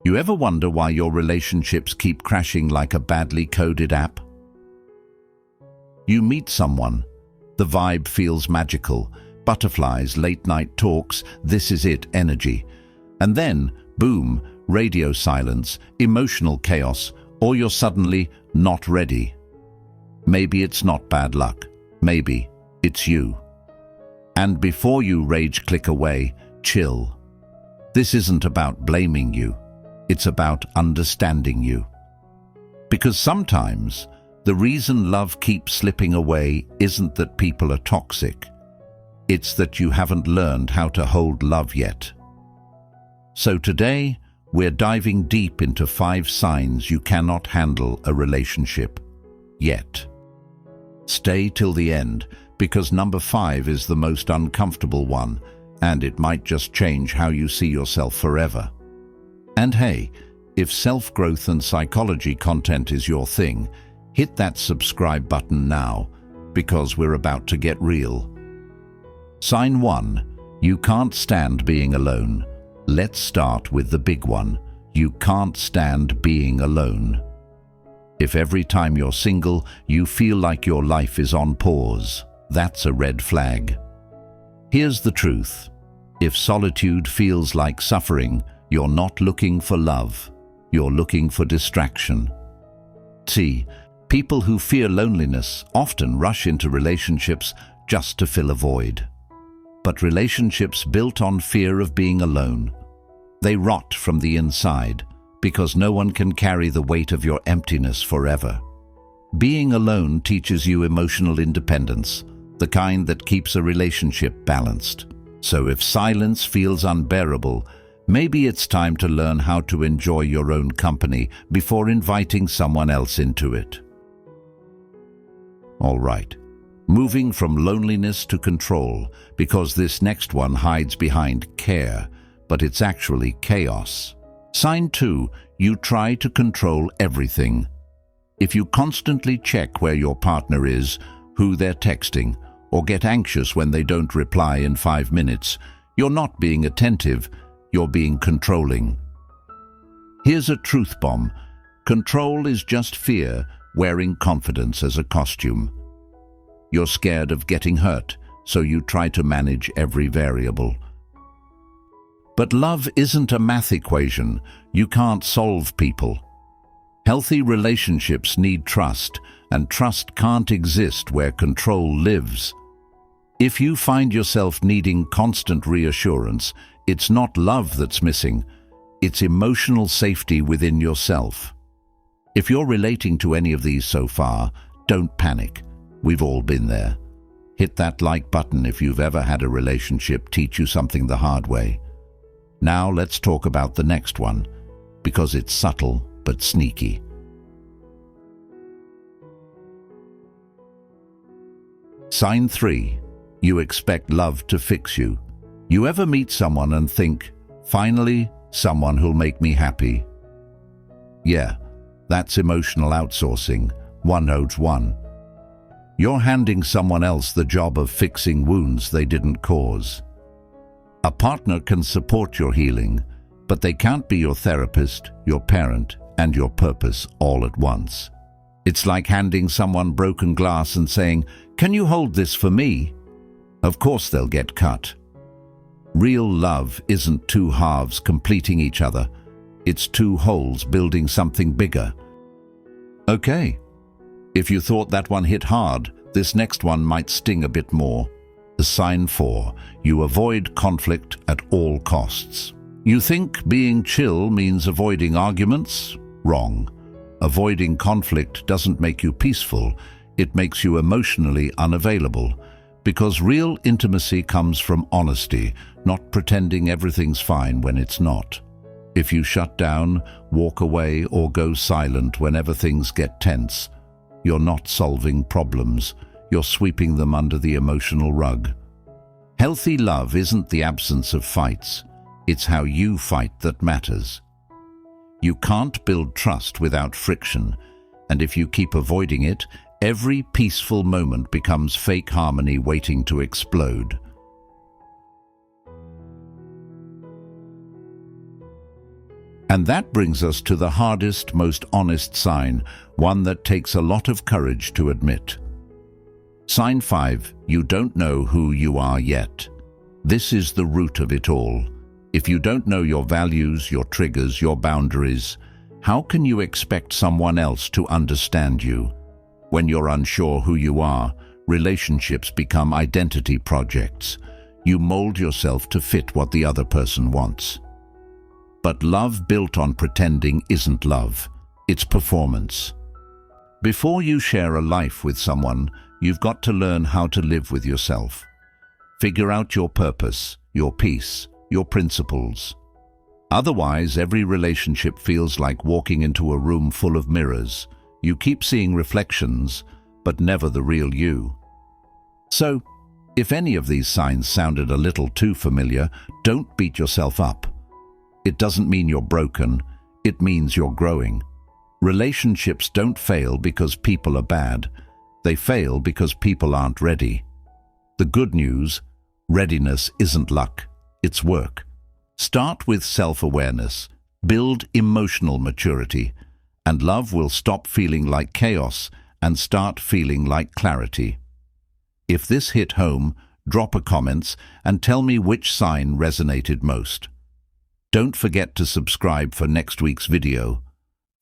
You ever wonder why your relationships keep crashing like a badly coded app? You meet someone, the vibe feels magical, butterflies, late-night talks, this is it energy. And then, boom, radio silence, emotional chaos, or you're suddenly not ready. Maybe it's not bad luck. Maybe it's you. And before you rage click away, chill. This isn't about blaming you. It's about understanding you. Because sometimes, the reason love keeps slipping away isn't that people are toxic. It's that you haven't learned how to hold love yet. So today, we're diving deep into 5 signs you cannot handle a relationship yet. Stay till the end, because number 5 is the most uncomfortable one, and it might just change how you see yourself forever. And hey, if self-growth and psychology content is your thing, hit that subscribe button now, because we're about to get real. Sign 1. You can't stand being alone. Let's start with the big one. You can't stand being alone. If every time you're single, you feel like your life is on pause, that's a red flag. Here's the truth. If solitude feels like suffering, you're not looking for love. You're looking for distraction. See, people who fear loneliness often rush into relationships just to fill a void. But relationships built on fear of being alone, they rot from the inside because no one can carry the weight of your emptiness forever. Being alone teaches you emotional independence, the kind that keeps a relationship balanced. So if silence feels unbearable, maybe it's time to learn how to enjoy your own company before inviting someone else into it. All right, moving from loneliness to control, because this next one hides behind care, but it's actually chaos. Sign 2, you try to control everything. If you constantly check where your partner is, who they're texting, or get anxious when they don't reply in 5 minutes, you're not being attentive, you're being controlling. Here's a truth bomb. Control is just fear wearing confidence as a costume. You're scared of getting hurt, so you try to manage every variable. But love isn't a math equation. You can't solve people. Healthy relationships need trust, and trust can't exist where control lives. If you find yourself needing constant reassurance, it's not love that's missing, it's emotional safety within yourself. If you're relating to any of these so far, don't panic. We've all been there. Hit that like button if you've ever had a relationship teach you something the hard way. Now let's talk about the next one, because it's subtle but sneaky. Sign 3. You expect love to fix you. You ever meet someone and think, finally, someone who'll make me happy? Yeah, that's emotional outsourcing, 101. You're handing someone else the job of fixing wounds they didn't cause. A partner can support your healing, but they can't be your therapist, your parent, and your purpose all at once. It's like handing someone broken glass and saying, "Can you hold this for me?" Of course they'll get cut. Real love isn't 2 halves completing each other. It's 2 wholes building something bigger. Okay, if you thought that one hit hard, this next one might sting a bit more. The sign 4, you avoid conflict at all costs. You think being chill means avoiding arguments? Wrong. Avoiding conflict doesn't make you peaceful, it makes you emotionally unavailable. Because real intimacy comes from honesty, not pretending everything's fine when it's not. If you shut down, walk away, or go silent whenever things get tense, you're not solving problems, you're sweeping them under the emotional rug. Healthy love isn't the absence of fights, it's how you fight that matters. You can't build trust without friction, and if you keep avoiding it, every peaceful moment becomes fake harmony waiting to explode. And that brings us to the hardest, most honest sign, one that takes a lot of courage to admit. Sign 5, you don't know who you are yet. This is the root of it all. If you don't know your values, your triggers, your boundaries, how can you expect someone else to understand you? When you're unsure who you are, relationships become identity projects. You mold yourself to fit what the other person wants. But love built on pretending isn't love, it's performance. Before you share a life with someone, you've got to learn how to live with yourself. Figure out your purpose, your peace, your principles. Otherwise, every relationship feels like walking into a room full of mirrors. You keep seeing reflections, but never the real you. So, if any of these signs sounded a little too familiar, don't beat yourself up. It doesn't mean you're broken, it means you're growing. Relationships don't fail because people are bad. They fail because people aren't ready. The good news, readiness isn't luck, it's work. Start with self-awareness, build emotional maturity, and love will stop feeling like chaos and start feeling like clarity. If this hit home, drop a comment and tell me which sign resonated most. Don't forget to subscribe for next week's video.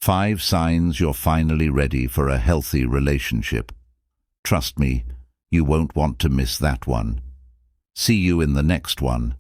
5 signs you're finally ready for a healthy relationship. Trust me, you won't want to miss that one. See you in the next one.